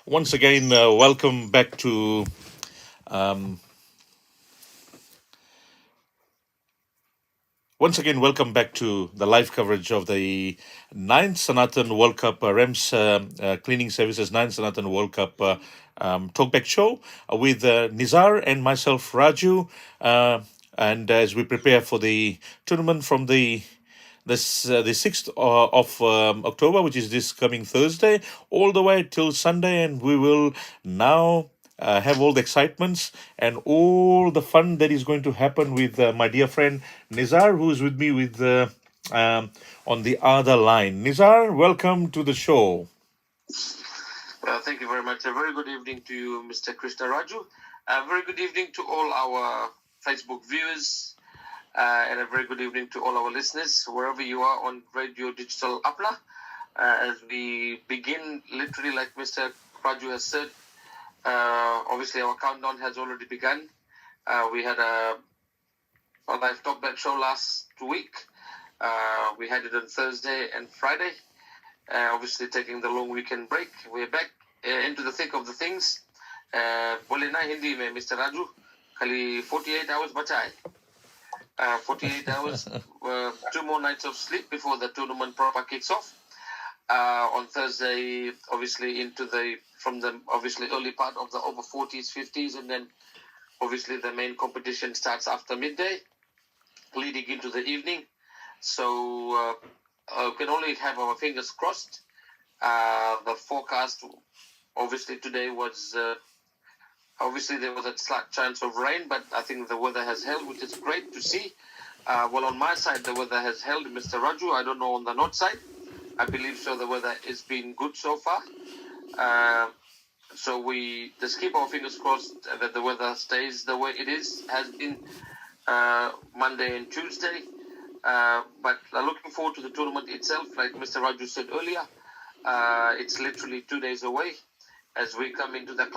Once again, welcome back to um, the live coverage of the ninth Sanatan World Cup REMS Cleaning Services ninth Sanatan World Cup talkback show with Nizar and myself, Raju. And as we prepare for the tournament from the 6th of October, which is this coming Thursday, all the way till Sunday, and we will now have all the excitements and all the fun that is going to happen with my dear friend Nizar, who is with me um, on the other line. Nizar, welcome to the show. Thank you very much. A very good evening to you, Mr. Krishna Raju. A very good evening to all our Facebook viewers, and a very good evening to all our listeners, wherever you are on Radio Digital Apna. As we begin, literally, like Mr. Raju has said, obviously our countdown has already begun. We had a live talkback show last week. We had it on Thursday and Friday. Obviously taking the long weekend break. We're back into the thick of the things. बोले ना हिंदी में Mr. Raju, खाली 48 hours बचा है. 48 hours, 2 more nights of sleep before the tournament proper kicks off. On Thursday, obviously from the obviously early part of the over 40s, 50s, and then obviously the main competition starts after midday, leading into the evening. So we can only have our fingers crossed. The forecast, obviously today was, obviously there was a slight chance of rain, but I think the weather has held, which is great to see. Well, on my side, the weather has held, Mr. Raju. I don't know on the north side. I believe so. The weather has been good so far. So we just keep our fingers crossed that the weather stays the way it has been Monday and Tuesday. But looking forward to the tournament itself, like Mr. Raju said earlier. It's literally 2 days away as we come into the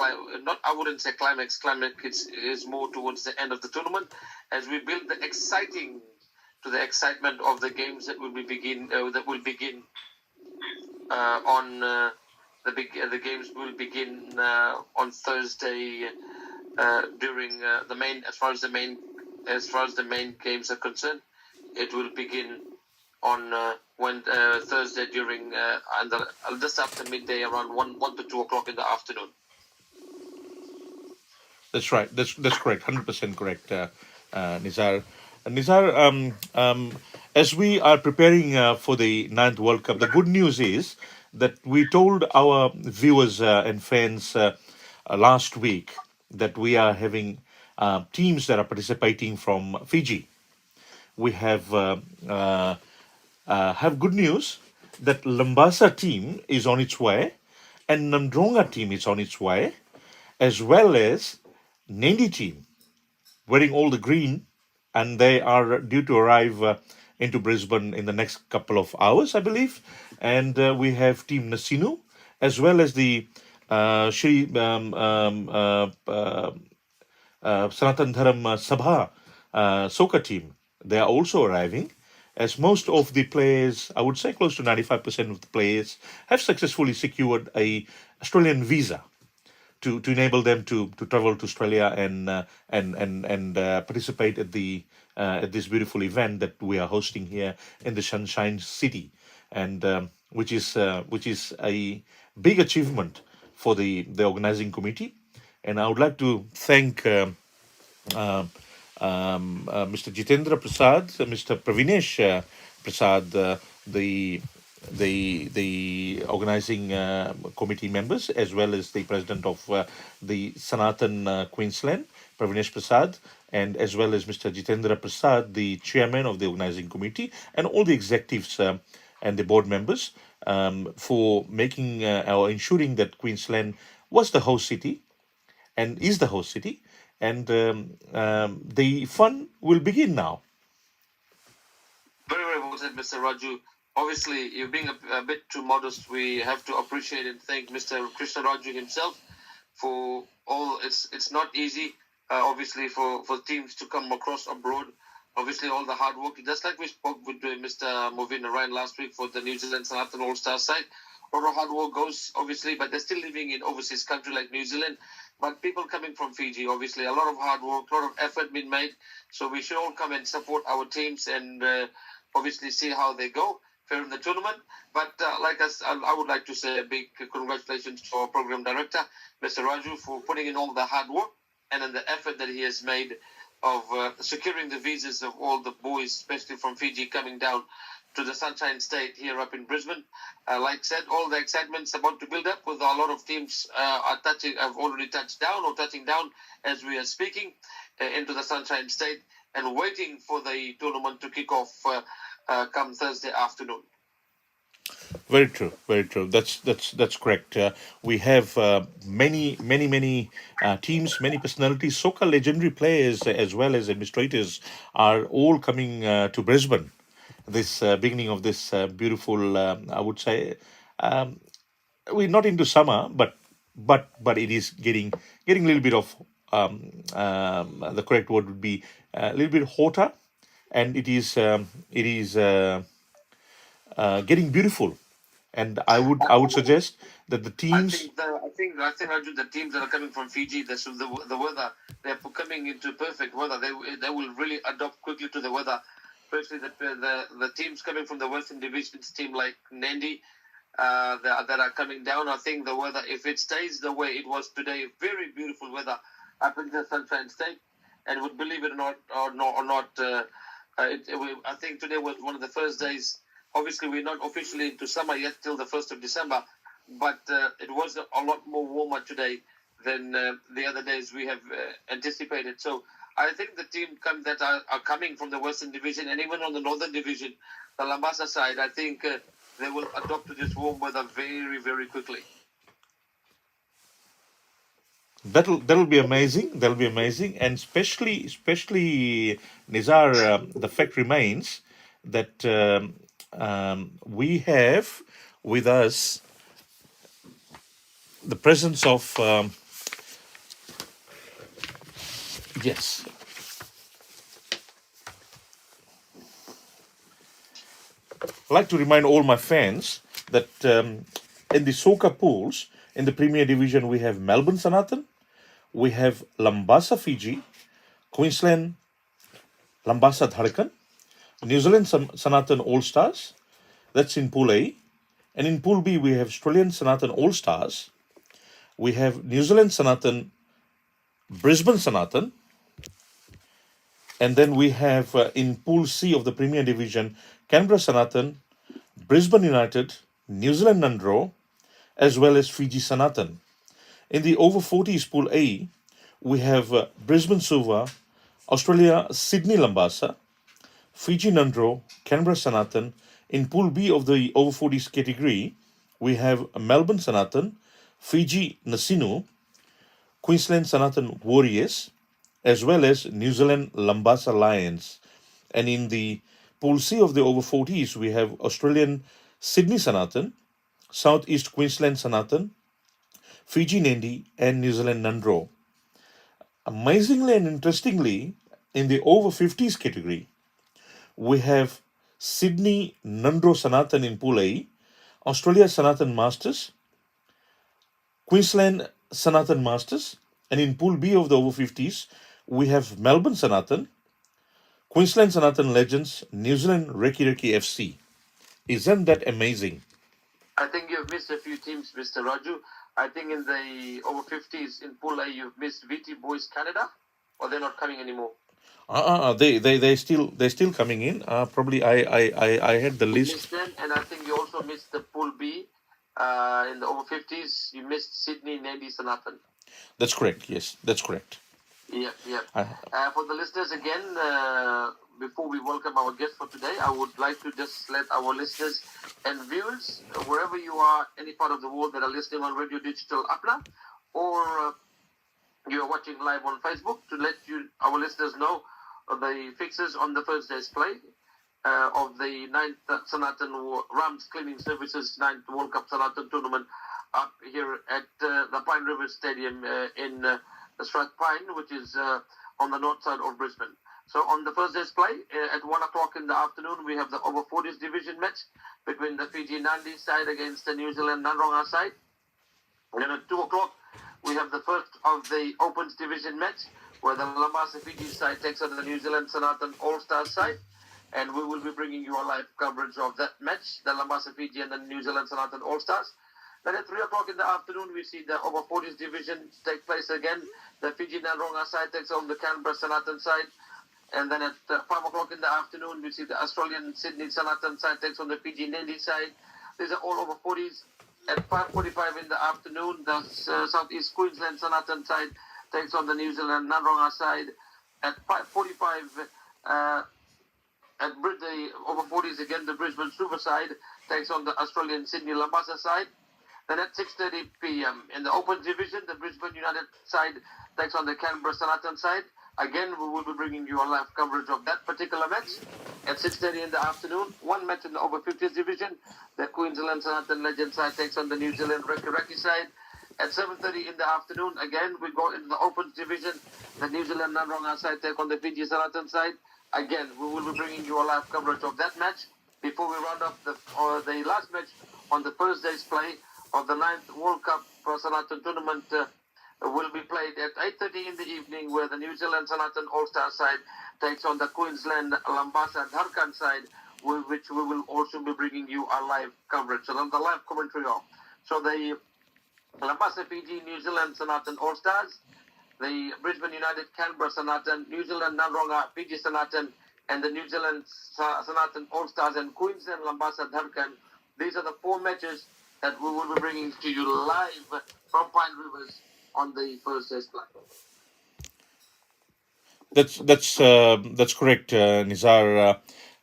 I wouldn't say climax. Climax is more towards the end of the tournament as we build the excitement of the games that will begin on the games will begin on Thursday during the main as far as the main games are concerned. It will begin on Thursday during just after midday, around 1 to 2 o'clock in the afternoon. That's right. That's correct. 100% correct, Nizar. Nizar, as we are preparing for the ninth World Cup, the good news is that we told our viewers and fans last week that we are having teams that are participating from Fiji. We have good news that Lambasa team is on its way, and Nandronga team is on its way, as well as Nandi team wearing all the green, and they are due to arrive into Brisbane in the next couple of hours, I believe. And we have Team Nasinu, as well as the Shri Sanatan Sabha soccer team. They are also arriving, as most of the players, I would say close to 95% of the players, have successfully secured a Australian visa to enable them to travel to Australia and participate at this beautiful event that we are hosting here in the Sunshine City, and which is a big achievement for the organizing committee. And I would like to thank uh, Mr. Jitendra Prasad, Mr. Pravinesh Prasad, the organizing committee members, as well as the president of the Sanatan Queensland, Pravinesh Prasad, and as well as Mr. Jitendra Prasad, the chairman of the organizing committee, and all the executives and the board members for making or ensuring that Queensland was the host city and is the host city, and the fun will begin now. Very, very well said, Mr. Raju. Obviously, you're being a bit too modest. We have to appreciate and thank Mr. Krishna Raju himself for all. It's not easy, obviously, for teams to come across abroad. Obviously, all the hard work, just like we spoke with Mr. Movin Ryan last week for the New Zealand Sanatan All-Star side. A lot of hard work goes, obviously, but they're still living in overseas country like New Zealand. But people coming from Fiji, obviously, a lot of hard work, a lot of effort been made. So we should all come and support our teams and obviously see how they go fair in the tournament. But like us, I would like to say a big congratulations to our program director, Mr. Raju, for putting in all the hard work and in the effort that he has made of securing the visas of all the boys, especially from Fiji, coming down to the Sunshine State here up in Brisbane. Like I said, all the excitement's about to build up with a lot of teams have already touched down or touching down as we are speaking into the Sunshine State and waiting for the tournament to kick off come Thursday afternoon. Very true. Very true. That's correct. We have many teams, many personalities, so-called legendary players, as well as administrators, are all coming to Brisbane. This beginning of this beautiful, I would say, um, we're not into summer, but it is getting a little bit of the correct word would be a little bit hotter, and it is getting beautiful. And I would suggest that the teams. I think Raju, the teams that are coming from Fiji, the weather, they're coming into perfect weather. They will really adapt quickly to the weather. Especially the teams coming from the Western Divisions, team like Nandi, that are coming down. I think the weather, if it stays the way it was today, very beautiful weather up in the Sunshine State, and would believe it or not, I think today was one of the first days. Obviously, we're not officially into summer yet till the 1st of December, but it was a lot more warmer today than the other days we have anticipated. So I think the team that are coming from the Western Division and even on the Northern Division, the Lambasa side, I think they will adopt to this warm weather very, very quickly. That'll be amazing. That'll be amazing, and especially Nizar. The fact remains that we have with us the presence of yes. I'd like to remind all my fans that in the soccer pools in the Premier Division we have Melbourne Sanatan, we have Lambasa Fiji, Queensland Lambasa Dharakan, New Zealand Sanatan All Stars. That's in Pool A. And in Pool B, we have Australian Sanatan All Stars. We have New Zealand Sanatan, Brisbane Sanatan. And then we have in Pool C of the Premier Division, Canberra Sanatan, Brisbane United, New Zealand Nundro, as well as Fiji Sanatan. In the over 40s Pool A, we have Brisbane Suva, Australia Sydney Lambasa, Fiji Nundro, Canberra Sanatan. In Pool B of the over 40s category, we have Melbourne Sanatan, Fiji Nasinu, Queensland Sanatan Warriors, as well as New Zealand Lambasa Lions. And in the Pool C of the over 40s, we have Australian Sydney Sanatan, Southeast Queensland Sanatan, Fiji Nandi, and New Zealand Nundro. Amazingly and interestingly, in the over 50s category, we have Sydney Nundro Sanatan in Pool A, Australia Sanatan Masters, Queensland Sanatan Masters, and in Pool B of the over 50s, we have Melbourne Sanatan, Queensland Sanatan Legends, New Zealand Reki Reki FC. Isn't that amazing? I think you've missed a few teams, Mr. Raju. I think in the over 50s in Pool A, you've missed VT Boys Canada, or they're not coming anymore. They still coming in. Probably I had the You list. missed them, and I think you also missed the Pool B in the over 50s. You missed Sydney Nandi Sanatan. That's correct. Yes, that's correct. Yep. For the listeners again, before we welcome our guest for today, I would like to just let our listeners and viewers, wherever you are, any part of the world that are listening on Radio Digital Apna, or you are watching live on Facebook, to let our listeners know the fixes on the first day's play of the 9th Sanatan Rams Cleaning Services 9th World Cup Sanatan Tournament up here at the Pine River Stadium in Strathpine, which is on the north side of Brisbane. So on the first day's play, at 1 o'clock in the afternoon, we have the over 40s division match between the Fiji Nandi side against the New Zealand Nanronga side. And then at 2 o'clock, we have the first of the Opens division match where the Lambasa Fiji side takes on the New Zealand Sanatan All-Stars side. And we will be bringing you a live coverage of that match, the Lambasa Fiji and the New Zealand Sanatan All-Stars. Then at 3 o'clock in the afternoon, we see the over 40s division take place again. The Fiji Nanronga side takes on the Canberra Sanatan side. And then at 5 o'clock in the afternoon, we see the Australian Sydney Sanatan side takes on the Fiji Nandi side. These are all over 40s. At 5:45 in the afternoon, the Southeast Queensland Sanatan side takes on the New Zealand Nanronga side. At 5:45, at the over 40s again, the Brisbane Super side takes on the Australian Sydney Lambasa side. Then at 6:30 p.m. in the Open division, the Brisbane United side takes on the Canberra Sanatan side. Again, we will be bringing you a live coverage of that particular match. At 6:30 in the afternoon, one match in the over 50s division. The Queensland Sanatan Legend side takes on the New Zealand Reiki side. At 7:30 in the afternoon, again, we go into the Opens division. The New Zealand Nanronga side take on the Fiji Sanatan side. Again, we will be bringing you a live coverage of that match. Before we round up the last match on the first day's play of the 9th World Cup Sanatan tournament will be played at 8:30 in the evening, where the New Zealand Sanatan All-Star side takes on the Queensland Lambasa Dharkan side, which we will also be bringing you a live coverage. So the live commentary of. So the Lambasa Fiji New Zealand Sanatan All-Stars, the Brisbane United Canberra Sanatan, New Zealand Nanronga Fiji Sanatan, and the New Zealand Sanatan All-Stars and Queensland Lambasa Dharkan. These are the 4 matches that we will be bringing to you live from Pine Rivers on the first day's play. That's correct, Nizar.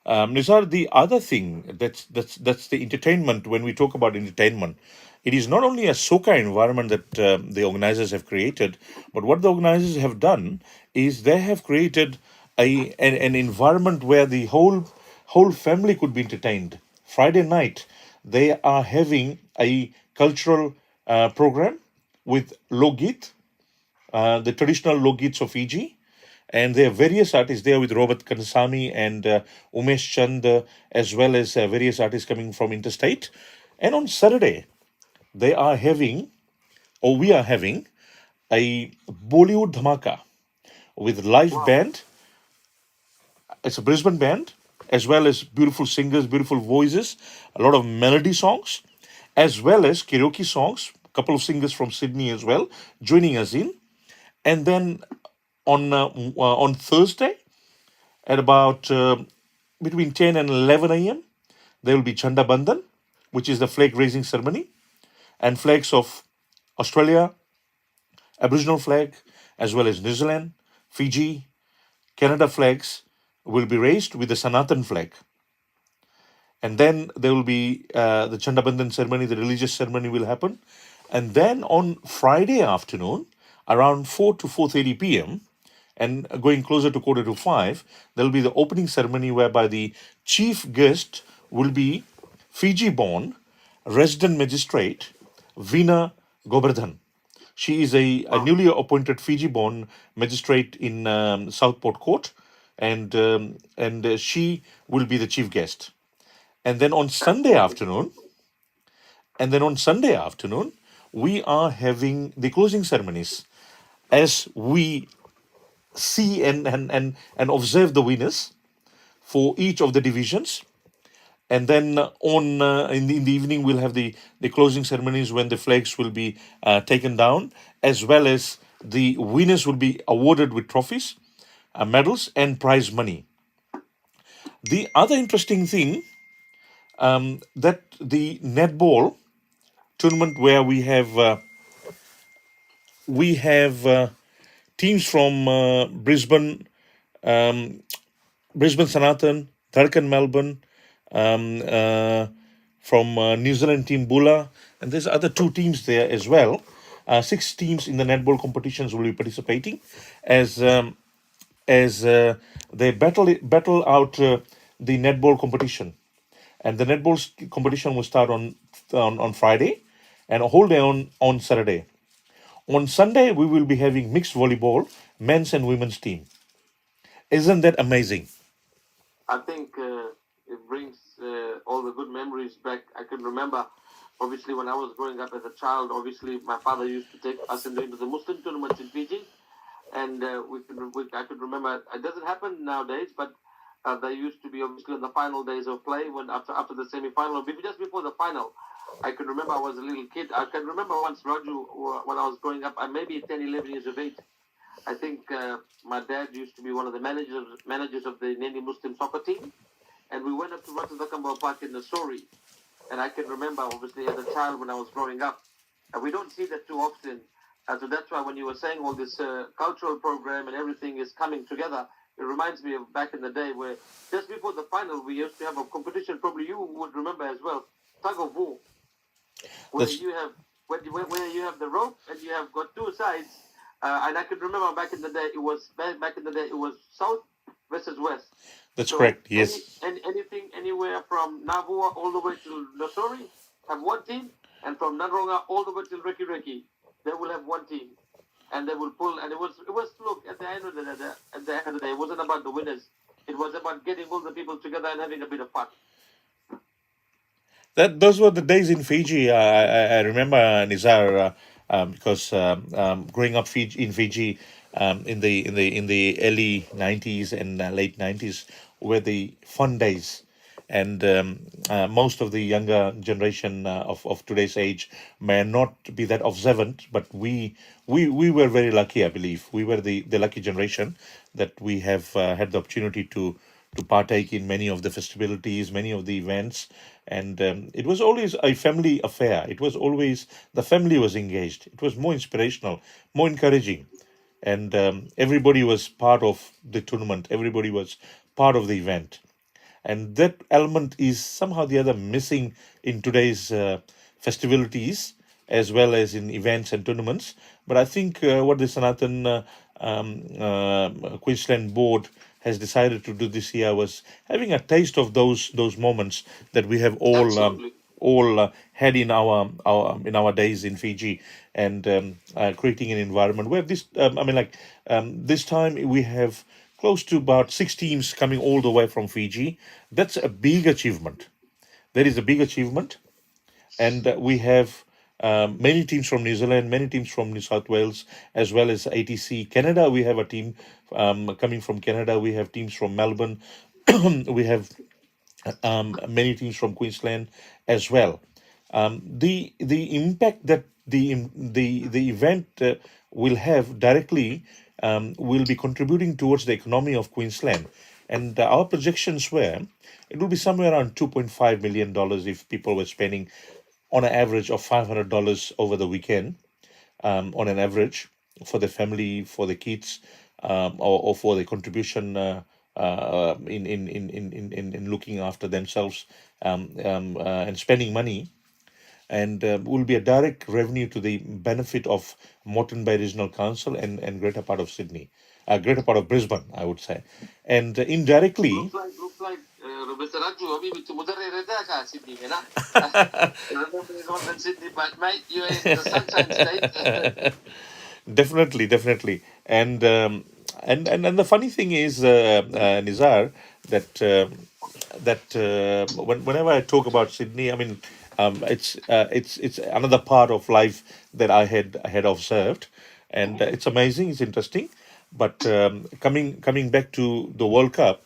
Nizar, the other thing that's the entertainment. When we talk about entertainment, it is not only a soca environment that the organizers have created, but what the organizers have done is they have created an environment where the whole family could be entertained. Friday night, they are having a cultural program with Logit, the traditional Logits of Fiji. And there are various artists there with Robert Kansami and Umesh Chand, as well as various artists coming from interstate. And on Saturday, we are having a Bollywood Dhamaka with live band. It's a Brisbane band, as well as beautiful singers, beautiful voices, a lot of melody songs, as well as karaoke songs. A couple of singers from Sydney as well joining us in. And then on Thursday at about between 10 and 11 a.m., there will be Chanda Bandhan, which is the flag raising ceremony, and flags of Australia, Aboriginal flag, as well as New Zealand, Fiji, Canada flags will be raised with the Sanatan flag. And then there will be the Chanda Bandhan ceremony, the religious ceremony will happen. And then on Friday afternoon, around 4 to 4:30 p.m., and going closer to 4:45, there will be the opening ceremony whereby the chief guest will be Fiji-born resident magistrate Veena Govardhan. She is a newly appointed Fiji-born magistrate in Southport Court, and she will be the chief guest. And then on Sunday afternoon, we are having the closing ceremonies as we see and observe the winners for each of the divisions. And then in the evening, we'll have the closing ceremonies when the flags will be taken down, as well as the winners will be awarded with trophies, medals, and prize money. The other interesting thing that the netball tournament, where we have teams from Brisbane, Sanatan, Dharkan, Melbourne, from New Zealand team Bula, and there's other 2 teams there as well. 6 teams in the netball competitions will be participating as they battle out the netball competition. And the netball competition will start on Friday and a whole day on Saturday. On Sunday, we will be having mixed volleyball, men's and women's team. Isn't that amazing? I think it brings all the good memories back. I can remember, obviously, when I was growing up as a child, obviously, my father used to take us into the Muslim tournaments in Fiji. And I could remember, it doesn't happen nowadays, but they used to be obviously on the final days of play, when after the semi-final, just before the final. I can remember I was a little kid. I can remember once, Raju, when I was growing up, I maybe 10, 11 years of age. I think my dad used to be one of the managers of the Nene Muslim soccer team, and we went up to Ratadakamba Park in the Sori. And I can remember, obviously, as a child when I was growing up, we don't see that too often. So that's why when you were saying all this cultural program and everything is coming together, it reminds me of back in the day where just before the final, we used to have a competition. Probably you would remember as well, tug of war, where That's you have where you have the rope and you have got two sides. And I can remember back in the day, it was south versus west. that's So correct. Yes, anything anywhere from Navua all the way to Nosori have one team, and from Nadronga all the way to Reki Reki, they will have one team, and they will pull. And it was look at the end of the day, it wasn't about the winners. It was about getting all the people together and having a bit of fun. that those were the days in Fiji. I remember Nizar because growing up in Fiji in the early '90s and late '90s were the fun days, and most of the younger generation of today's age may not be that observant, but we were very lucky. I believe we were the lucky generation that we have had the opportunity to partake in many of the festivities, many of the events. And it was always a family affair. It was always the family was engaged. It was more inspirational, more encouraging. And everybody was part of the tournament, everybody was part of the event. And that element is somehow the other missing in today's festivities as well as in events and tournaments. But I think what the Sanatan Queensland board has decided to do this year was having a taste of those moments that we have Absolutely. all had in our days in Fiji, and creating an environment where this I mean, like, this time we have close to about 6 teams coming all the way from Fiji. That's a big achievement. That is a big achievement. And we have many teams from New Zealand, many teams from New South Wales, as well as ATC Canada. We have a team coming from Canada. We have teams from Melbourne. We have many teams from Queensland as well. The impact that the event will have directly will be contributing towards the economy of Queensland, and our projections were it will be somewhere around $2.5 million if people were spending on an average of $500 over the weekend, on an average for the family, for the kids, or for the contribution in looking after themselves, and spending money, and will be a direct revenue to the benefit of Moreton Bay Regional Council and greater part of Sydney, greater part of Brisbane, I would say, and indirectly. Looks like Mr. Raju, Abi, with Mudarre Sydney, you know? Remember in Northern Sydney, but mate, you're in the Sunshine State. Definitely, definitely, and the funny thing is, Nizar, that whenever I talk about Sydney, I mean, it's another part of life that I had observed, and it's amazing, it's interesting. But coming back to the World Cup,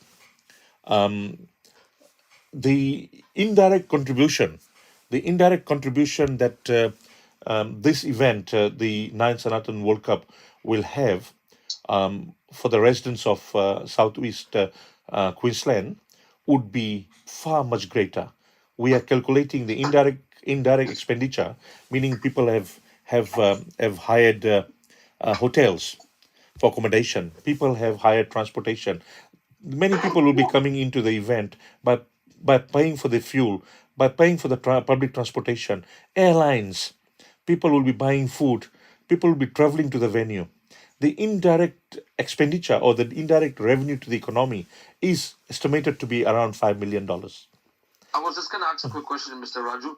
the indirect contribution that this event, the ninth Sanatan World Cup, will have for the residents of southeast Queensland would be far much greater. We are calculating the indirect expenditure, meaning people have hired hotels for accommodation. People have hired transportation. Many people will be coming into the event by paying for the fuel, by paying for the public transportation, airlines. People will be buying food. People will be traveling to the venue. The indirect expenditure or the indirect revenue to the economy is estimated to be around $5 million. I was just going to ask a quick question, Mr. Raju.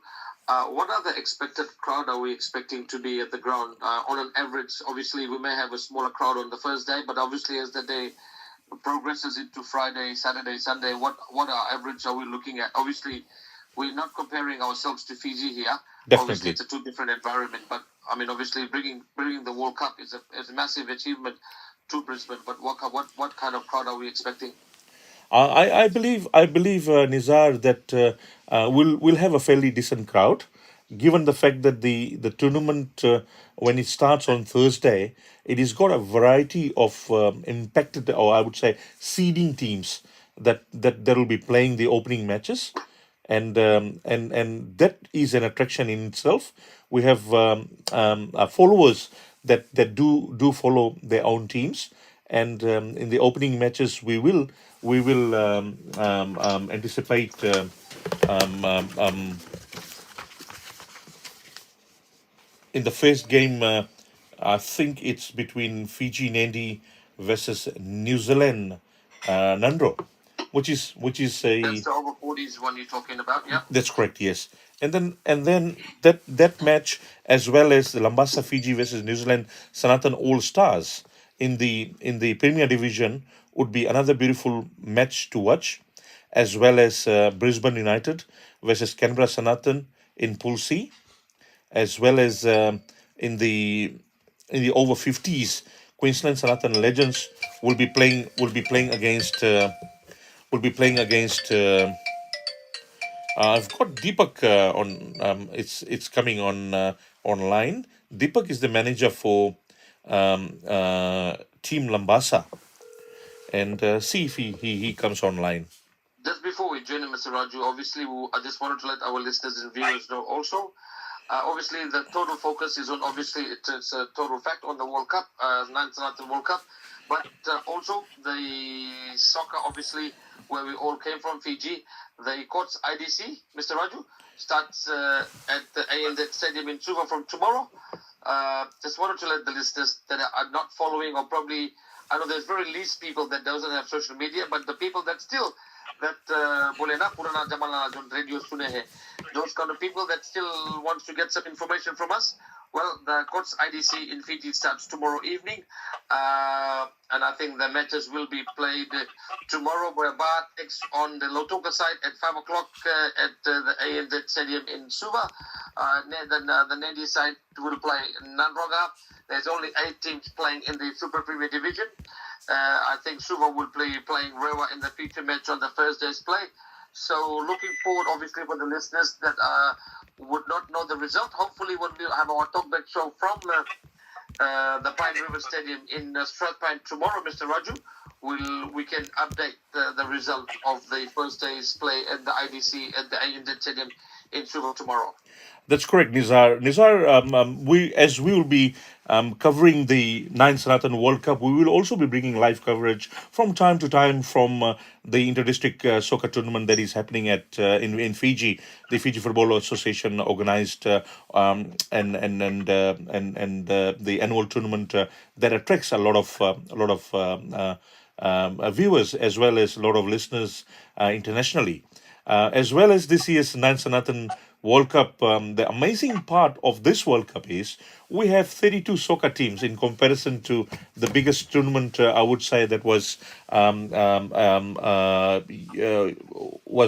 What are the expected crowd are we expecting to be at the ground on an average? Obviously, we may have a smaller crowd on the first day, but obviously, as the day progresses into Friday, Saturday, Sunday, what our average are we looking at? Obviously, we're not comparing ourselves to Fiji here. Obviously, Definitely. it's a two different environment. But I mean, obviously, bringing the World Cup is a massive achievement to Brisbane. But what kind of crowd are we expecting? I believe Nizar that we'll have a fairly decent crowd, given the fact that the tournament when it starts on Thursday, it has got a variety of impacted, or I would say seeding teams that will be playing the opening matches, and that is an attraction in itself. We have followers that do follow their own teams, and in the opening matches we will anticipate um, um, um, in the first game. I think it's between Fiji Nandi versus New Zealand Nandro, which is That's a the over 40s one you're talking about, yeah. that's correct, yes. And then that match, as well as the Lambasa Fiji versus New Zealand Sanatan All Stars in the Premier Division, would be another beautiful match to watch, as well as Brisbane United versus Canberra Sanatan in Pool C, as well as in the over 50s, Queensland Sanatan Legends will be playing against I've got Deepak on. It's coming on online. Deepak is the manager for Team Lambasa, and see if he comes online. Just before we join Mr. Raju, obviously, I just wanted to let our listeners and viewers know also. Obviously, the total focus is on, obviously, it's a total fact on the World Cup, Ninth Sanatan World Cup, but also the soccer, obviously, where we all came from, Fiji, the Courts IDC, Mr. Raju, starts at the ANZ Stadium in Suva from tomorrow. Just wanted to let the listeners that are not following, or probably, I know there's very least people that doesn't have social media, but the people that still boleh nak purana zaman on radio sune hai. Those kind of people that still wants to get some information from us. Well, the Courts IDC in Fiji starts tomorrow evening, and I think the matches will be played tomorrow. Where Bar takes on the Lautoka side at 5 o'clock at the ANZ Stadium in Suva. The Nandi side will play Nanroga. There's only 8 teams playing in the Super Premier Division. I think Suva will be playing Rewa in the feature match on the Thursday's play. So looking forward, obviously, for the listeners that would not know the result. Hopefully, when we have our talkback show from the Pine River Stadium in Strathpine tomorrow, Mr. Raju, we can update the result of the first day's play at the IDC at the ANZ Stadium in Suva tomorrow. That's correct, Nizar. Nizar, we will be covering the Ninth Sanatan World Cup, we will also be bringing live coverage from time to time from the inter-district soccer tournament that is happening at in Fiji. The Fiji Football Association organized and the annual tournament that attracts a lot of viewers, as well as a lot of listeners internationally. As well as this year's Ninth Sanatan World Cup, the amazing part of this World Cup is we have 32 soccer teams in comparison to the biggest tournament, I would say, that was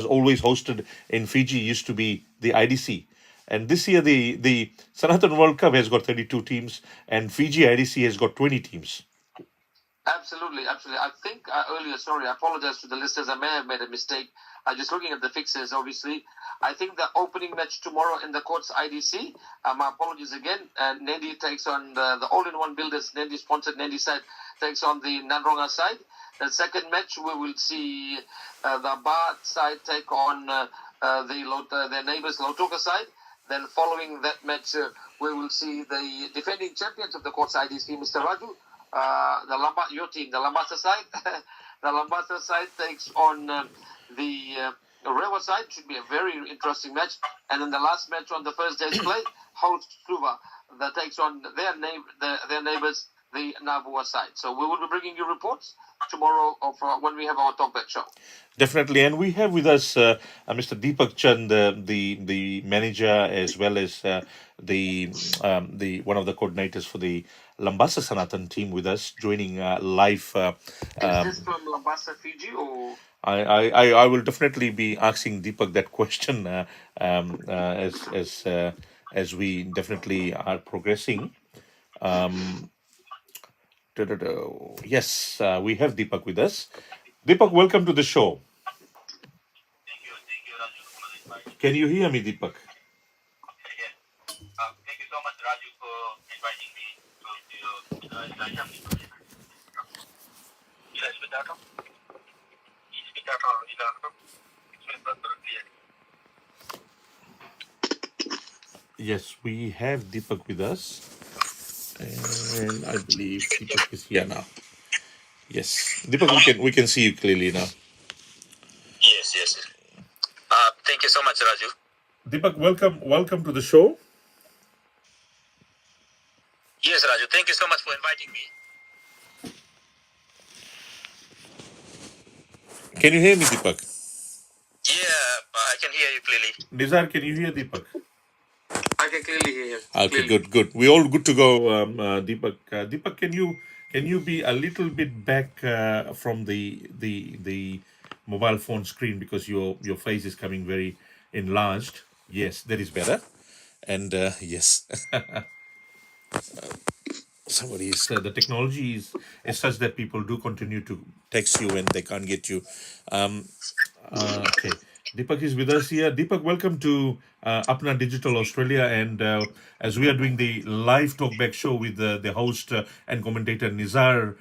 always hosted in Fiji, used to be the IDC. And this year, the Sanatan World Cup has got 32 teams, and Fiji IDC has got 20 teams. Absolutely. I think earlier, sorry, I apologize to the listeners. I may have made a mistake. I'm just looking at the fixtures, obviously. I think the opening match tomorrow in the Courts IDC, my apologies again, Nandi takes on the all-in-one builders, Nandi-sponsored Nandi side, takes on the Nanronga side. The second match, we will see the Bar side take on their neighbours, Lautoka side. Then following that match, we will see the defending champions of the Courts IDC, Mr. Raju, your team, the Lambasa side. The Lambasa side takes on the Rewa side. Should be a very interesting match. And then the last match on the first day's play, hosts Suva, that takes on their neighbours, the Nabua side. So we will be bringing you reports tomorrow of when we have our talkback show. Definitely, and we have with us Mr. Deepak Chand, the manager, as well as the one of the coordinators for the Lambasa Sanatan team with us, joining live. Is this from Lambasa, Fiji, or? I will definitely be asking Deepak that question as we definitely are progressing. Um, yes, we have Deepak with us. Deepak, welcome to the show. Thank you, Raju, for the invite. Can you hear me, Deepak? Yes. Thank you so much, Raju, for inviting me to Yes, with that. Yes, we have Deepak with us, and I believe Deepak is here now. Yes, Deepak, we can see you clearly now. Yes, yes. Thank you so much, Raju. Deepak, welcome to the show. Yes, Raju. Thank you so much for inviting me. Can you hear me, Deepak? Yeah, I can hear you clearly. Nizar, can you hear Deepak? I can clearly hear you. Okay, good. We all good to go, Deepak. Deepak, can you be a little bit back from the mobile phone screen because your face is coming very enlarged? Yes, that is better. And yes, somebody is the technology is such that people do continue to text you when they can't get you. Um, okay. Deepak is with us here. Deepak, welcome to Apna Digital Australia. And as we are doing the live talkback show with the host and commentator Nizar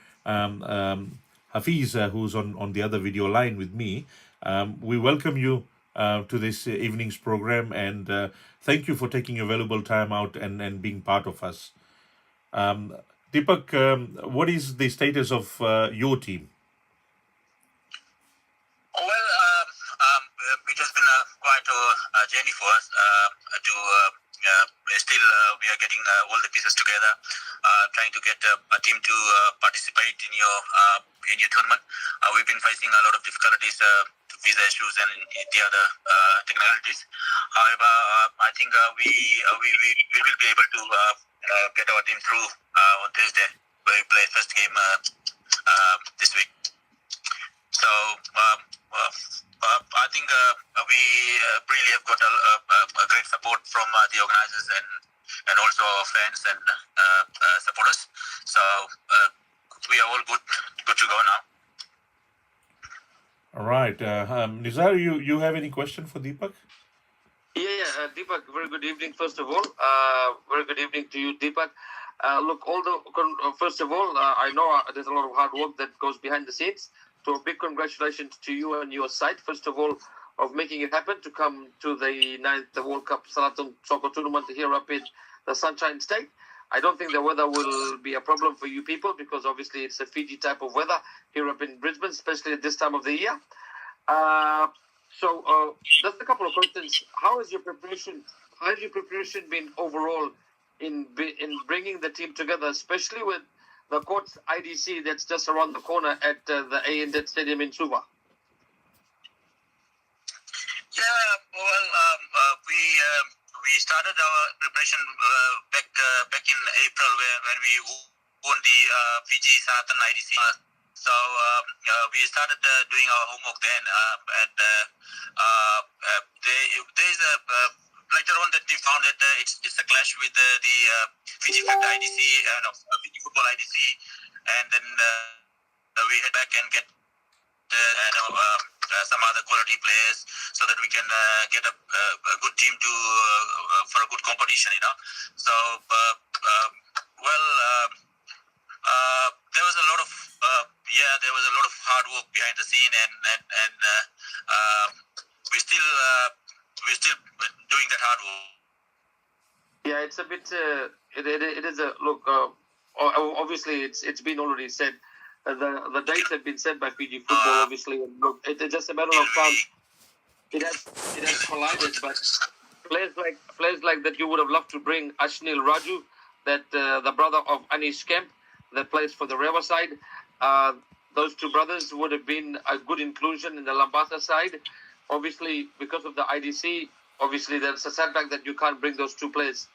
Hafiz, who's on the other video line with me, we welcome you to this evening's program. And thank you for taking your valuable time out and being part of us. Deepak, what is the status of your team? Well, it has been quite a journey for us to still we are getting all the pieces together, trying to get a team to participate in your tournament. We've been facing a lot of difficulties, visa issues and the other technicalities. However, I think we will be able to get our team through on Thursday, where we play first game this week. So I think we really have got a great support from the organizers and also our fans and supporters. So we are all good to go now. All right. Nizar, you have any question for Deepak? Deepak, very good evening, first of all. Very good evening to you, Deepak. Look, first of all, I know there's a lot of hard work that goes behind the scenes. So a big congratulations to you and your side, first of all, of making it happen to come to the 9th World Cup Sanatan soccer tournament here up in the Sunshine State. I don't think the weather will be a problem for you people because obviously it's a Fiji type of weather here up in Brisbane, especially at this time of the year. So just a couple of questions. How has your preparation been overall in bringing the team together, especially with the court's IDC that's just around the corner at the ANZ Stadium in Suva? Yeah, well, we started our preparation back in April when we won the Fiji Sanatan IDC. So we started doing our homework then, and there's a later on that we found that it's a clash with the Fiji Fact IDC and Fiji Football IDC, and then we head back and get some other quality players so that we can get a good team to for a good competition, So there was a lot of hard work behind the scene, and we still doing that hard work. Yeah, it's a bit. It is a look. Obviously, it's been already said. The dates have been set by Fiji Football. Obviously, look, it's just a matter of time. It has collided, but players like that you would have loved to bring Ashnil Raju, that the brother of Anish Kemp, that plays for the Rewa side. Those two brothers would have been a good inclusion in the Lambata side. Obviously, because of the IDC, obviously there's a setback that you can't bring those two players.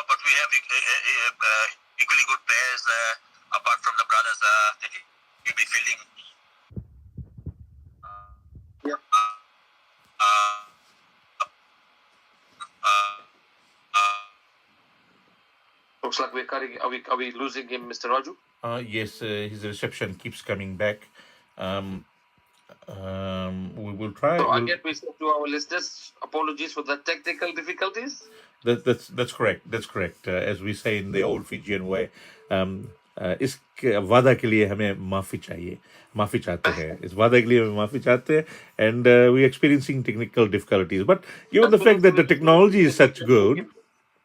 But we have equally good players apart from the brothers that will be fielding. Looks like we're cutting. Are we losing him, Mr. Raju? Yes, his reception keeps coming back. We will try. So again, we said to our listeners, apologies for the technical difficulties. That's correct. That's correct. As we say in the old Fijian way, इस वादा के लिए हमें माफी चाहिए, माफी चाहते हैं. इस वादा के लिए हमें माफी चाहते हैं, and we experiencing technical difficulties. But given the fact that the technology is such good.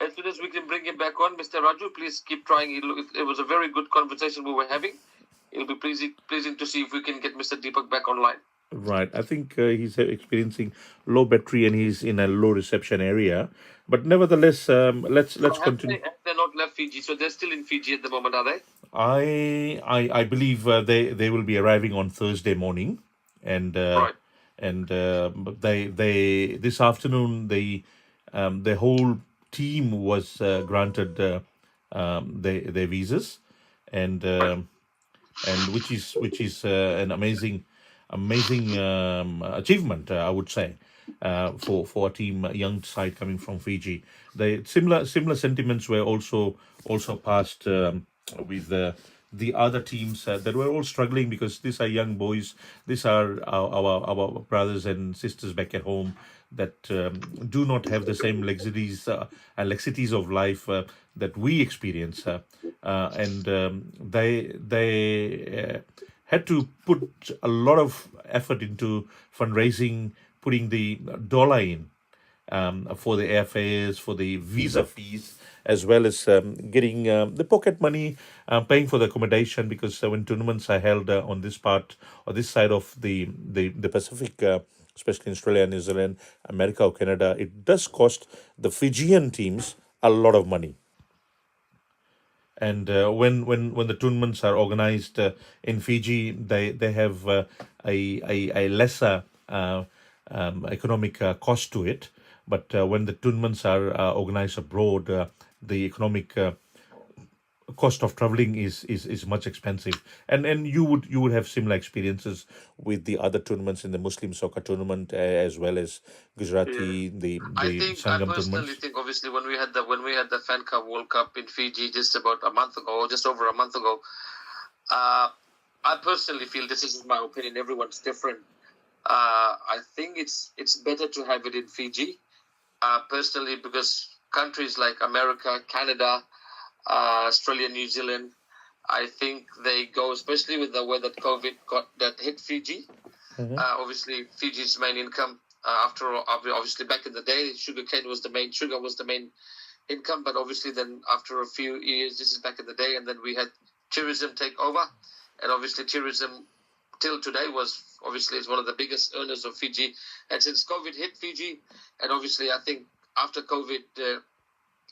As soon as we can bring him back on, Mr. Raju, please keep trying. It was a very good conversation we were having. It'll be pleasing to see if we can get Mr. Deepak back online. Right. I think he's experiencing low battery and he's in a low reception area. But nevertheless, let's continue. They're not left Fiji, so they're still in Fiji at the moment, are they? I believe they will be arriving on Thursday morning, and Right. and they this afternoon the whole team was granted their visas, and which is an amazing achievement, I would say, for a team, a young side coming from Fiji. The similar sentiments were also passed with the other teams that were all struggling, because these are young boys. These are our brothers and sisters back at home that do not have the same laxities and laxities of life that we experience, and they had to put a lot of effort into fundraising, putting the dollar in for the airfares, for the visa fees, as well as getting the pocket money, paying for the accommodation, because when tournaments are held on this part or this side of the Pacific, especially in Australia, New Zealand, America, or Canada, it does cost the Fijian teams a lot of money. And when the tournaments are organized in Fiji, they have a lesser economic cost to it. But when the tournaments are organized abroad, the economic cost of traveling is much expensive. And you would have similar experiences with the other tournaments in the Muslim soccer tournament, as well as Gujarati, the I Sangam personally tournaments. think, obviously, when we had the Fanka World Cup in Fiji just about a month ago, or just over a month ago, I personally feel, this is my opinion, everyone's different. I think it's better to have it in Fiji, personally, because countries like America, Canada, Australia, New Zealand, I think they go, especially with the way that COVID that hit Fiji. Obviously, Fiji's main income, after all, obviously back in the day, sugar was the main income. But obviously, then after a few years, this is back in the day, and then we had tourism take over, and obviously tourism till today is one of the biggest earners of Fiji. And since COVID hit Fiji, and obviously I think after COVID,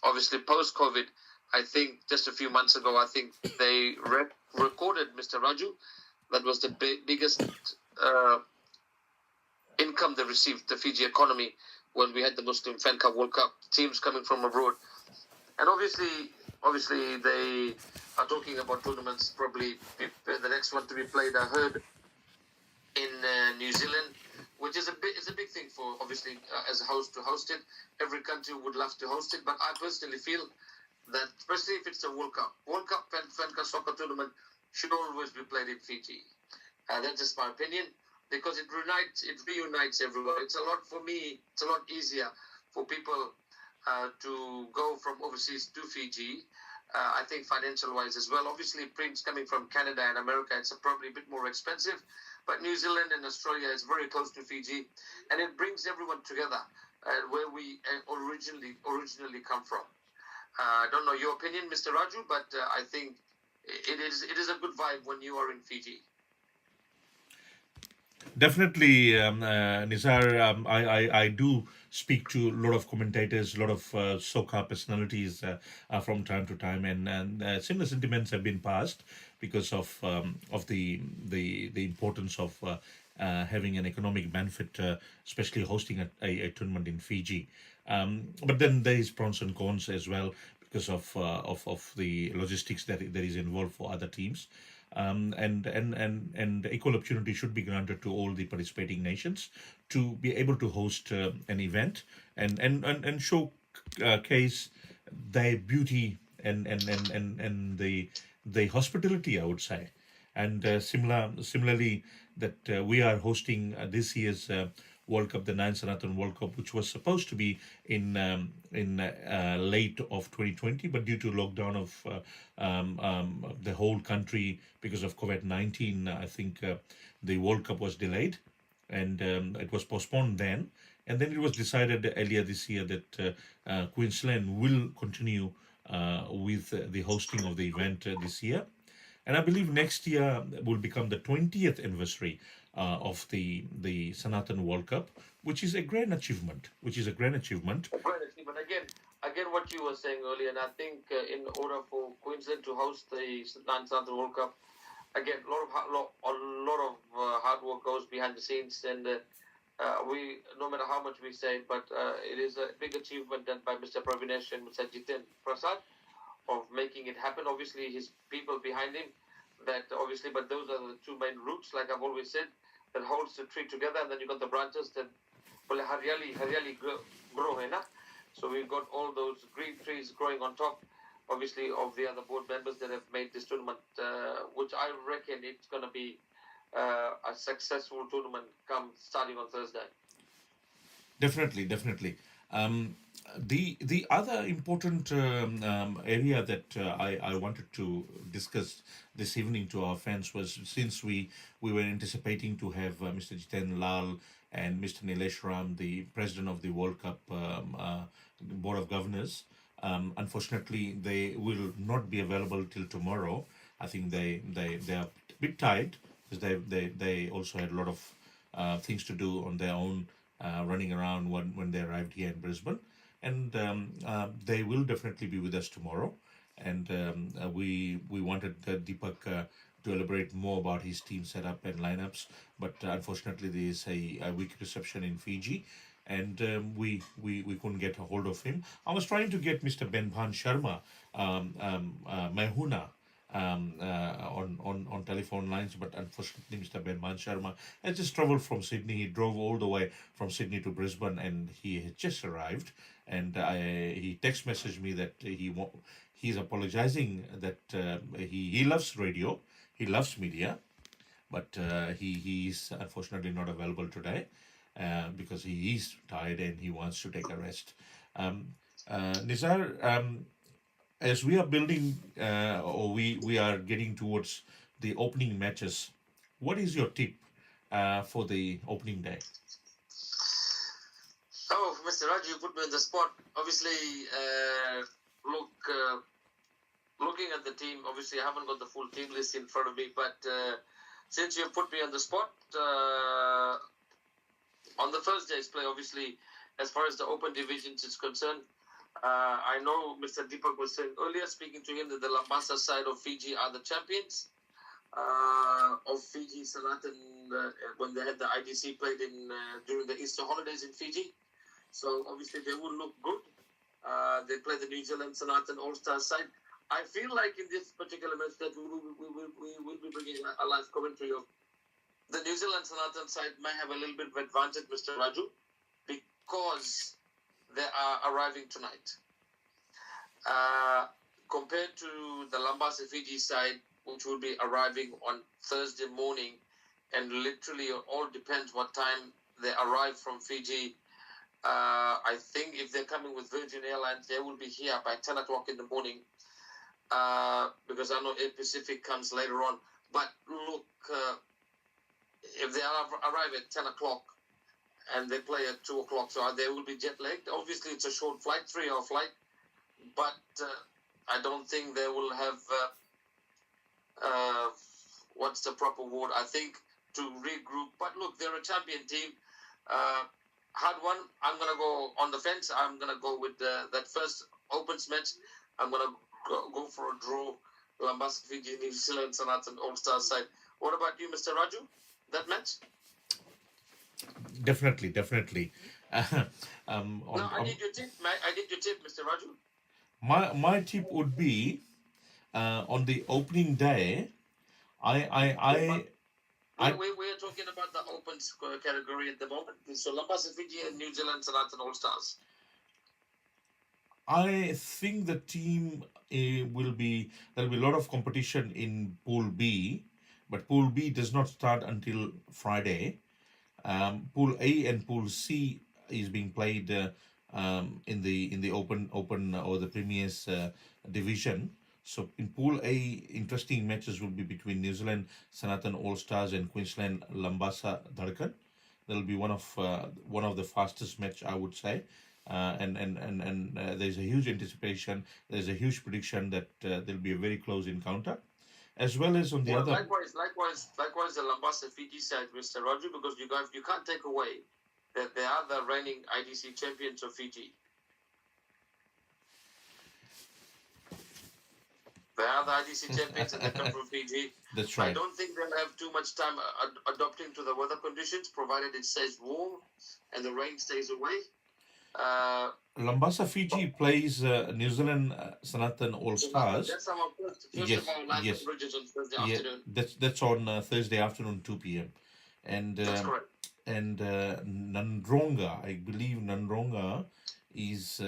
obviously post-COVID, I think just a few months ago, I think they recorded, Mr. Raju, that was the biggest income they received, the Fiji economy, when we had the Muslim Fan Cup World Cup, teams coming from abroad. And obviously they are talking about tournaments, probably the next one to be played, I heard, in New Zealand, which is a big thing for, obviously, as a host to host it. Every country would love to host it, but I personally feel that, especially if it's a World Cup Fan Cup soccer tournament should always be played in Fiji. That's just my opinion, because it reunites everyone. It's a lot easier for people to go from overseas to Fiji. I think financial-wise as well. Obviously, prints coming from Canada and America, it's probably a bit more expensive. But New Zealand and Australia is very close to Fiji, and it brings everyone together where we originally come from. I don't know your opinion, Mr. Raju, but I think it is a good vibe when you are in Fiji. Definitely, Nizar. I do speak to a lot of commentators, a lot of soca personalities from time to time, and similar sentiments have been passed because of the importance of having an economic benefit, especially hosting a tournament in Fiji. But then there is pros and cons as well because of the logistics that is involved for other teams. And equal opportunity should be granted to all the participating nations to be able to host an event and showcase their beauty and the hospitality, I would say. And similarly, that we are hosting this year's World Cup, the ninth Sanatan World Cup, which was supposed to be in late of 2020, but due to lockdown of the whole country because of COVID-19, I think the World Cup was delayed and it was postponed then. And then it was decided earlier this year that Queensland will continue with the hosting of the event this year. And I believe next year will become the 20th anniversary of the Sanatan World Cup, which is a grand achievement. Which is a grand achievement. Honestly, but again, what you were saying earlier, and I think in order for Queensland to host the Sanatan World Cup, again, a lot of hard work goes behind the scenes, and we, no matter how much we say, but it is a big achievement done by Mr. Pravinesh and Mr. Jitend Prasad of making it happen. Obviously, his people behind him, that obviously, but those are the two main roots, like I've always said, that holds the tree together, and then you got the branches that haryali grow, hai na? So we've got all those green trees growing on top, obviously, of the other board members that have made this tournament, which I reckon it's going to be a successful tournament come starting on Thursday. Definitely, definitely. Um, the other important area that I wanted to discuss this evening to our fans was, since we were anticipating to have Mr. Jitend Lal and Mr. Neelesh Ram, the president of the World Cup Board of Governors. Unfortunately, they will not be available till tomorrow. I think they are a bit tired because they also had a lot of things to do on their own, running around when they arrived here in Brisbane. And they will definitely be with us tomorrow. And we wanted Deepak to elaborate more about his team setup and lineups, but unfortunately there is a weak reception in Fiji, and we couldn't get a hold of him. I was trying to get Mr. Benbhan Sharma, Mehuna, on telephone lines, but unfortunately, Mr. Benman Sharma has just traveled from Sydney. He drove all the way from Sydney to Brisbane, and he has just arrived. And he text messaged me that he's apologizing that he loves radio, he loves media, but he's unfortunately not available today because he is tired and he wants to take a rest. Um, Nizar, as we are building or we are getting towards the opening matches, what is your tip for the opening day? Oh, Mr. Raju, you put me on the spot. Obviously, look, looking at the team, obviously I haven't got the full team list in front of me, but since you put me on the spot, on the first day's play, obviously, as far as the open divisions is concerned, I know Mr. Deepak was saying earlier, speaking to him, that the Lambasa side of Fiji are the champions of Fiji. Sanatan, when they had the IDC played in during the Easter holidays in Fiji. So obviously they will look good. They play the New Zealand Sanatan All-Star side. I feel like in this particular match that we will be bringing a live commentary of the New Zealand Sanatan side may have a little bit of advantage, Mr. Raju, because they are arriving tonight. Compared to the Lambasa Fiji side, which will be arriving on Thursday morning, and literally it all depends what time they arrive from Fiji. I think if they're coming with Virgin Airlines, they will be here by 10 o'clock in the morning, because I know Air Pacific comes later on. But look, if they arrive at 10 o'clock and they play at 2 o'clock, so they will be jet lagged. Obviously, it's a short flight, 3-hour flight, but I don't think they will have, what's the proper word? I think to regroup. But look, they're a champion team. Hard one. I'm gonna go on the fence. I'm gonna go with that first opens match. I'm gonna go for a draw. Lambasa, Fiji, New Zealand, Sanatan All-Star side. What about you, Mr. Raju? That match? Definitely. No, I On need your tip. I need your tip, Mr. Raju. my tip would be on the opening day. I I I I We're talking about the open category at the moment. So Lambasa, Fiji, and New Zealand, Sanatan All-Stars. I think the team will be there'll be a lot of competition in Pool B, but Pool B does not start until Friday. Pool A and Pool C is being played in the open or the Premier's division. So in Pool A, interesting matches will be between New Zealand Sanatan All Stars and Queensland Lambasa Dharakan. That'll be one of the fastest match, I would say. There's a huge anticipation. There's a huge prediction that there'll be a very close encounter, as well as on the Well, other. likewise, the Lambasa Fiji side, Mr. Raju, because you can't take away that they are the reigning IDC champions of Fiji. They are the IDC champions and they come from Fiji. That's I right. don't think they'll have too much time adapting to the weather conditions, provided it stays warm and the rain stays away. Lambasa Fiji plays New Zealand Sanatan All Stars. That's our first Yes, of our live yes, bridges on Thursday yeah. afternoon. That's on Thursday afternoon, 2 p.m. And That's correct. Nandronga, I believe Nandronga is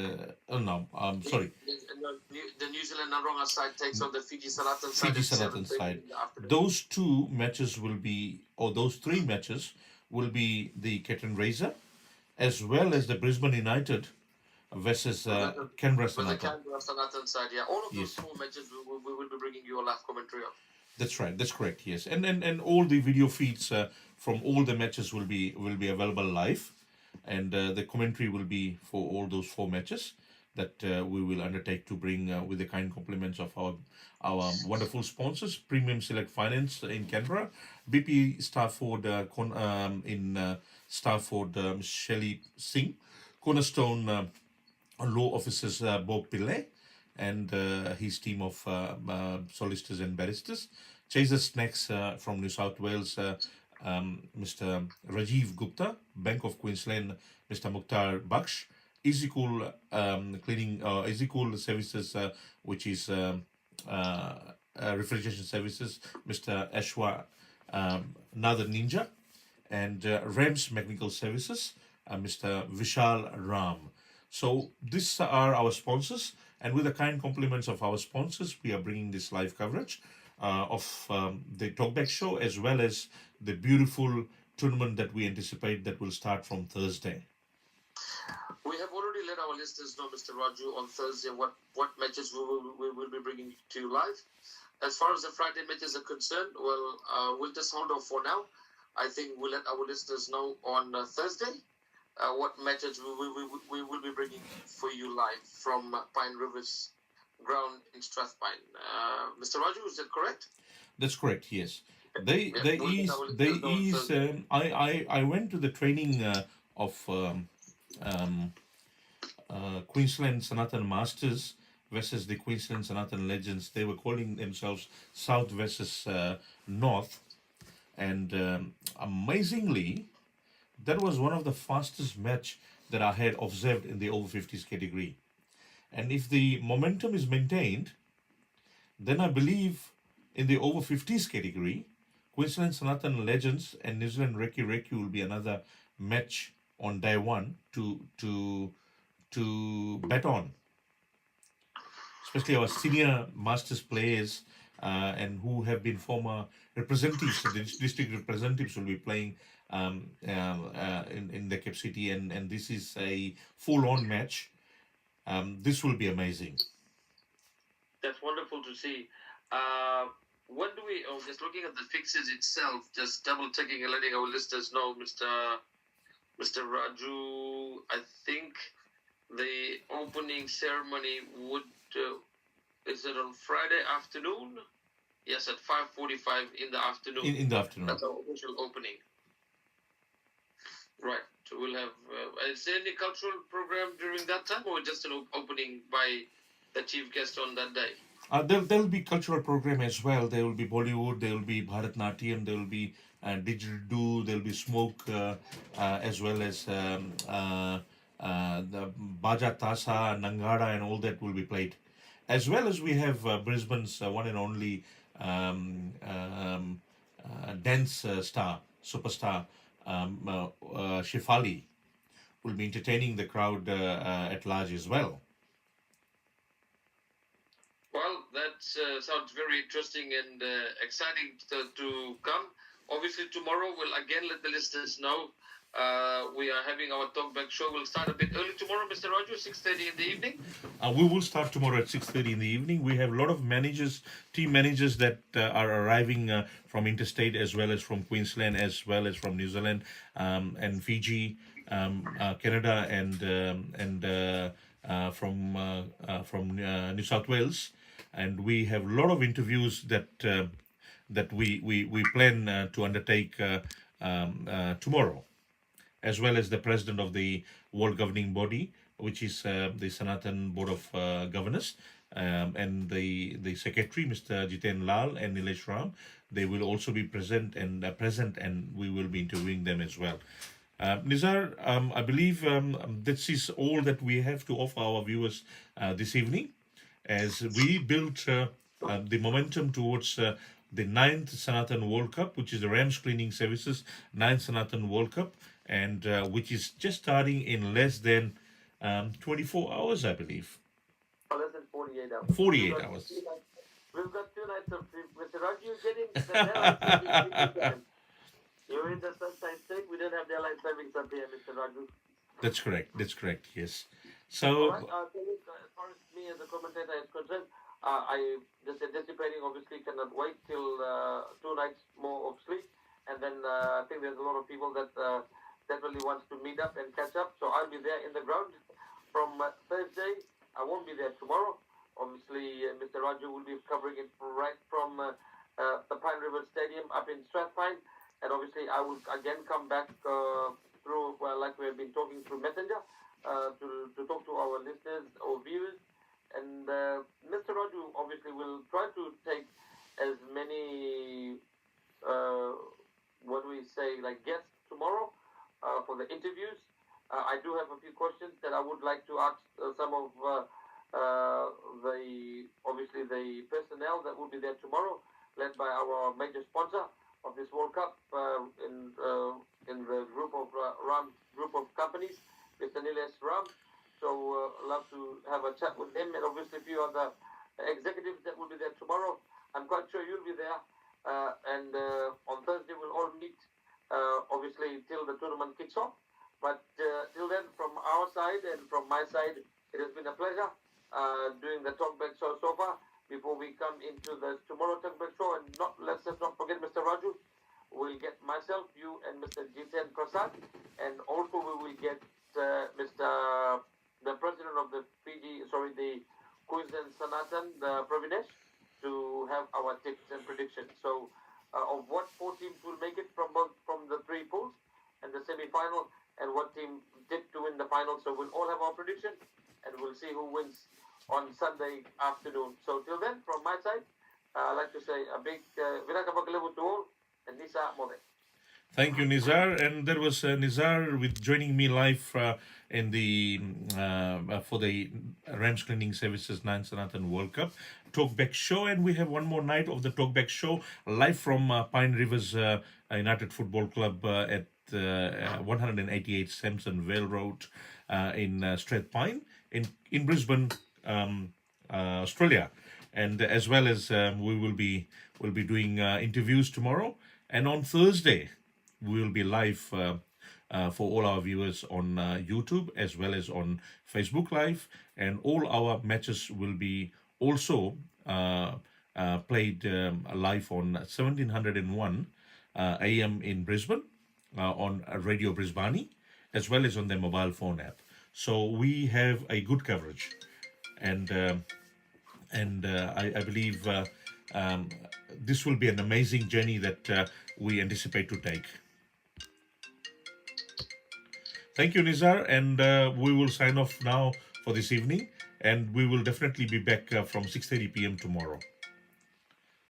oh no, sorry, The New Zealand Naronga side takes on the Fiji Sanatan side Fiji at Sanatan 7:30 side. in the afternoon. Those two matches will be, or those three matches will be the Ketan Razor, as well as the Brisbane United versus Canberra With the Sanatan. Canberra Sanatan side, yeah. All of those Yes. four matches we will be bringing you a live commentary of. That's right. That's correct. Yes, and all the video feeds from all the matches will be available live, and the commentary will be for all those four matches that we will undertake to bring with the kind compliments of our wonderful sponsors, Premium Select Finance in Canberra, BP Starford in Starford, Shelley Singh, Cornerstone Law Officers Bob Pillay and his team of solicitors and barristers. Chaser Snacks from New South Wales, Mr. Rajiv Gupta, Bank of Queensland, Mr. Mukhtar Baksh, Easycool Cleaning, Easycool Services, which is refrigeration services, Mr. Ashwa Nathan Ninja, and Rams Mechanical Services, Mr. Vishal Ram. So these are our sponsors, and with the kind compliments of our sponsors, we are bringing this live coverage of the Talkback Show, as well as the beautiful tournament that we anticipate that will start from Thursday. We have already let our listeners know, Mr. Raju, on Thursday what matches we will be bringing to you live. As far as the Friday matches are concerned, well, we'll just hold off for now. I think we'll let our listeners know on Thursday what matches we will be bringing for you live from Pine Rivers ground in Strathpine. Mr. Raju, is that correct? That's correct. Yes. I went to the training of Queensland Sanatan Masters versus the Queensland Sanatan Legends. They were calling themselves South versus North, and amazingly, that was one of the fastest match that I had observed in the over 50s category. And if the momentum is maintained, then I believe in the over 50s category, Queensland Sanatan Legends and New Zealand Reki will be another match on day one to bet on. Especially our senior masters players and who have been former representatives, the district representatives will be playing in the Cape City, and this is a full-on match. This will be amazing. That's wonderful to see. What do we? Oh, just looking at the fixes itself, just double checking and letting our listeners know, Mr. Raju. I think the opening ceremony would is it on Friday afternoon? Yes, at 5:45 in the afternoon. In the afternoon. That's our official opening. Right. So we'll have. Is there any cultural program during that time, or just an opening by the chief guest on that day? There'll be cultural program as well. There will be Bollywood, there will be Bharatnatyam, there will be didgeridoo, there will be smoke, as well as the Baja Tasa, Nangada, and all that will be played. As well as we have Brisbane's one and only dance star, superstar, Shefali, will be entertaining the crowd at large as well. Well, that sounds very interesting and exciting to come. Obviously, tomorrow we'll again let the listeners know we are having our talkback show. We'll start a bit early tomorrow, Mr. Raju, 6:30 in the evening. We will start tomorrow at 6:30 in the evening. We have a lot of managers, team managers that are arriving from interstate as well as from Queensland as well as from New Zealand and Fiji, Canada and from New South Wales, and we have a lot of interviews that we plan to undertake tomorrow, as well as the president of the world governing body, which is the Sanatan Board of Governors, and the secretary, Mr. Jitend Lal and Neelesh. They will also be present, and we will be interviewing them as well. Nizar, I believe this is all that we have to offer our viewers this evening, as we build the momentum towards the ninth Sanatan World Cup, which is the Rams Cleaning Services ninth Sanatan World Cup, and which is just starting in less than 24 hours, I believe. Less than 48 hours. 48 hours. We've got 2 nights of sleep. Mr. Raju, you're getting the daylight saving. You're in the sunshine state. We don't have daylight savings up here, Mr. Raju. That's correct. That's correct. Yes. All So right. As far as me as a commentator is concerned, I just anticipating, obviously cannot wait till 2 nights more of sleep, and then I think there's a lot of people that definitely wants to meet up and catch up. So I'll be there in the ground from Thursday. I won't be there tomorrow. Obviously, Mr. Raju will be covering it right from the Pine River Stadium up in Strathpine, and obviously I will again come back through, like we have been talking through Messenger, to talk to our listeners or viewers. And Mr. Raju obviously will try to take as many, what do we say, like guests tomorrow for the interviews. I do have a few questions that I would like to ask some of obviously the personnel that will be there tomorrow, led by our major sponsor of this World Cup in the group of Ram group of companies, Mr. Neelesh Ram. So love to have a chat with him, and obviously a few other executives that will be there tomorrow. I'm quite sure you'll be there. And on Thursday we'll all meet, obviously till the tournament kicks off. But till then, from our side and from my side, it has been a pleasure doing the talkback show so far. Before we come into the tomorrow talkback show, and let's not forget Mr. Raju, we'll get myself, you, and Mr. Jitend Prasad, and also we will get the president of the the Queensland Sanatan, the Pravinesh, to have our tips and predictions. So, of what 4 teams will make it from the 3 pools and the semi-final, and what team did to win the final. So we'll all have our prediction, and we'll see who wins on Sunday afternoon. So till then, from my side, I'd like to say a big Vinaka to all, and Nisa Mode. thank you, Nizar. And there was Nizar with joining me live in the for the Rams Cleaning Services 9th Sanatan World Cup Talkback Show. And we have one more night of the Talkback Show live from Pine Rivers United Football Club at 188 Samson Vale Road in Strathpine in Brisbane, Australia. And as well as we'll be doing interviews tomorrow, and on Thursday we will be live for all our viewers on YouTube as well as on Facebook Live, and all our matches will be also played live on 1701 AM in Brisbane on Radio Brisbane, as well as on the mobile phone app. So we have a good coverage, and I believe this will be an amazing journey that we anticipate to take. Thank you, Nizar, and we will sign off now for this evening, and we will definitely be back from 6:30 p.m. tomorrow.